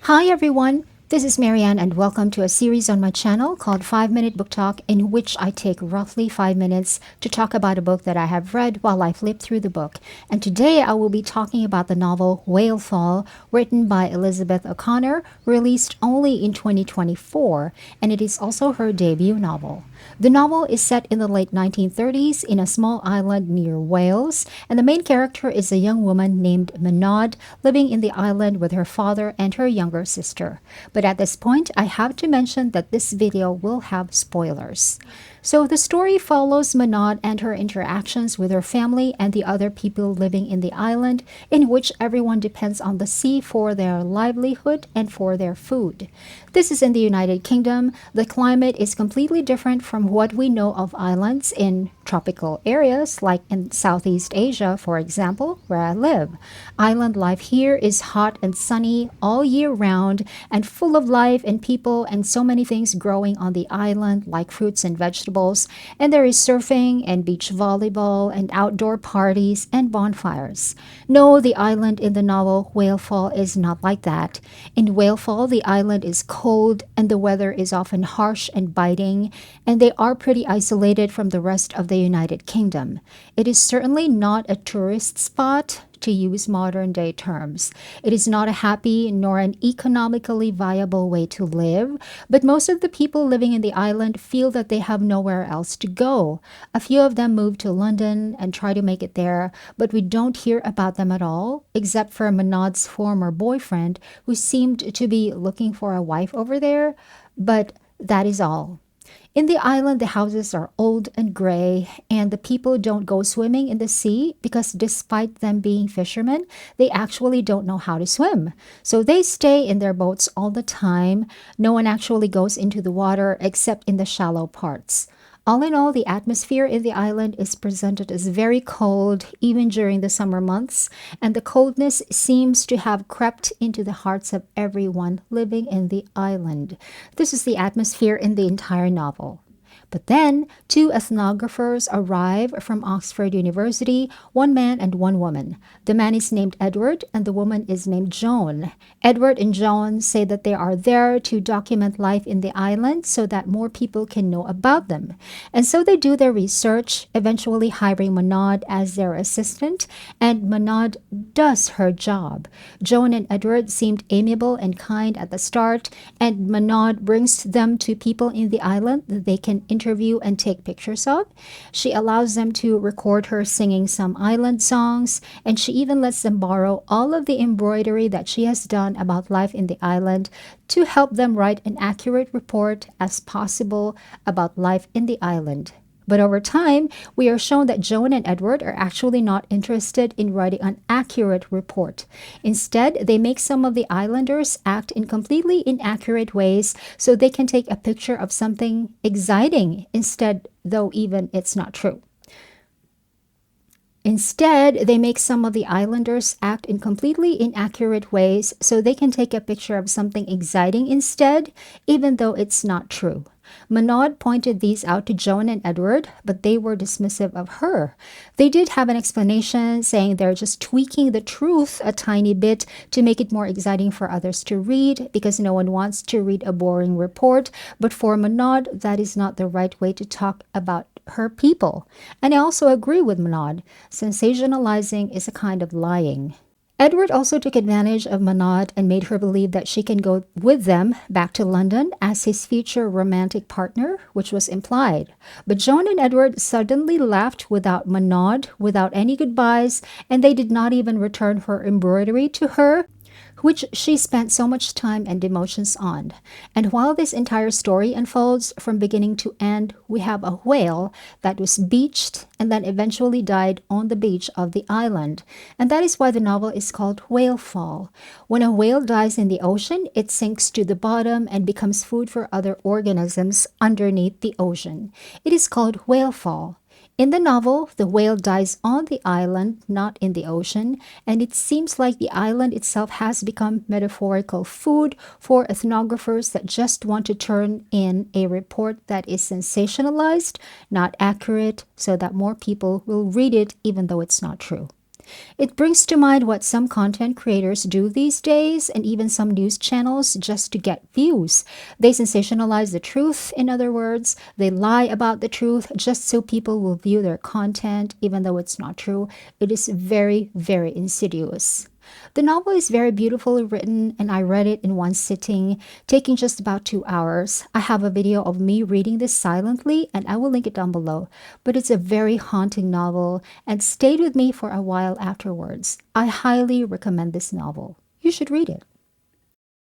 Hi everyone, this is Marianne and welcome to a series on my channel called 5 Minute Book Talk, in which I take roughly 5 minutes to talk about a book that I have read while I flip through the book. And today I will be talking about the novel Whale Fall, written by Elizabeth O'Connor, released only in 2024, and it is also her debut novel. The novel is set in the late 1930s in a small island near Wales, and the main character is a young woman named Maud living in the island with her father and her younger sister. But at this point, I have to mention that this video will have spoilers. So the story follows Maud and her interactions with her family and the other people living in the island, in which everyone depends on the sea for their livelihood and for their food. This is in the United Kingdom. The climate is completely different from what we know of islands in tropical areas, like in Southeast Asia, for example, where I live. Island life here is hot and sunny all year round and full of life and people and so many things growing on the island, like fruits and vegetables. And there is surfing and beach volleyball and outdoor parties and bonfires. No, the island in the novel Whale Fall is not like that. In Whale Fall, the island is cold and the weather is often harsh and biting, and they are pretty isolated from the rest of the United Kingdom. It is certainly not a tourist spot, to use modern day terms. It is not a happy nor an economically viable way to live, but most of the people living in the island feel that they have nowhere else to go. A few of them move to London and try to make it there, but we don't hear about them at all, except for Manod's former boyfriend, who seemed to be looking for a wife over there, but that is all. In the island, the houses are old and gray, and the people don't go swimming in the sea because, despite them being fishermen, they actually don't know how to swim. So they stay in their boats all the time. No one actually goes into the water except in the shallow parts. All in all, the atmosphere in the island is presented as very cold, even during the summer months, and the coldness seems to have crept into the hearts of everyone living in the island. This is the atmosphere in the entire novel. But then, two ethnographers arrive from Oxford University, one man and one woman. The man is named Edward and the woman is named Joan. Edward and Joan say that they are there to document life in the island so that more people can know about them. And so they do their research, eventually hiring Maud as their assistant, and Maud does her job. Joan and Edward seemed amiable and kind at the start, and Maud brings them to people in the island that they can interview and take pictures of. She allows them to record her singing some island songs, and she even lets them borrow all of the embroidery that she has done about life in the island to help them write an accurate report as possible about life in the island. But over time, we are shown that Joan and Edward are actually not interested in writing an accurate report. Instead, they make some of the islanders act in completely inaccurate ways so they can take a picture of something exciting instead, though even it's not true. Instead, they make some of the islanders act in completely inaccurate ways so they can take a picture of something exciting instead, even though it's not true. Maud pointed these out to Joan and Edward, but they were dismissive of her. They did have an explanation, saying they're just tweaking the truth a tiny bit to make it more exciting for others to read, because no one wants to read a boring report. But for Maud, that is not the right way to talk about her people. And I also agree with Maud. Sensationalizing is a kind of lying. Edward also took advantage of Maud and made her believe that she can go with them back to London as his future romantic partner, which was implied. But Joan and Edward suddenly left without Maud, without any goodbyes, and they did not even return her embroidery to her, which she spent so much time and emotions on. And while this entire story unfolds from beginning to end, we have a whale that was beached and then eventually died on the beach of the island. And that is why the novel is called Whale Fall. When a whale dies in the ocean, it sinks to the bottom and becomes food for other organisms underneath the ocean. It is called Whale Fall. In the novel, the whale dies on the island, not in the ocean, and it seems like the island itself has become metaphorical food for ethnographers that just want to turn in a report that is sensationalized, not accurate, so that more people will read it even though it's not true. It brings to mind what some content creators do these days, and even some news channels, just to get views. They sensationalize the truth, in other words. They lie about the truth just so people will view their content, even though it's not true. It is very, very insidious. The novel is very beautifully written, and I read it in one sitting, taking just about 2 hours. I have a video of me reading this silently, and I will link it down below. But it's a very haunting novel and stayed with me for a while afterwards. I highly recommend this novel. You should read it.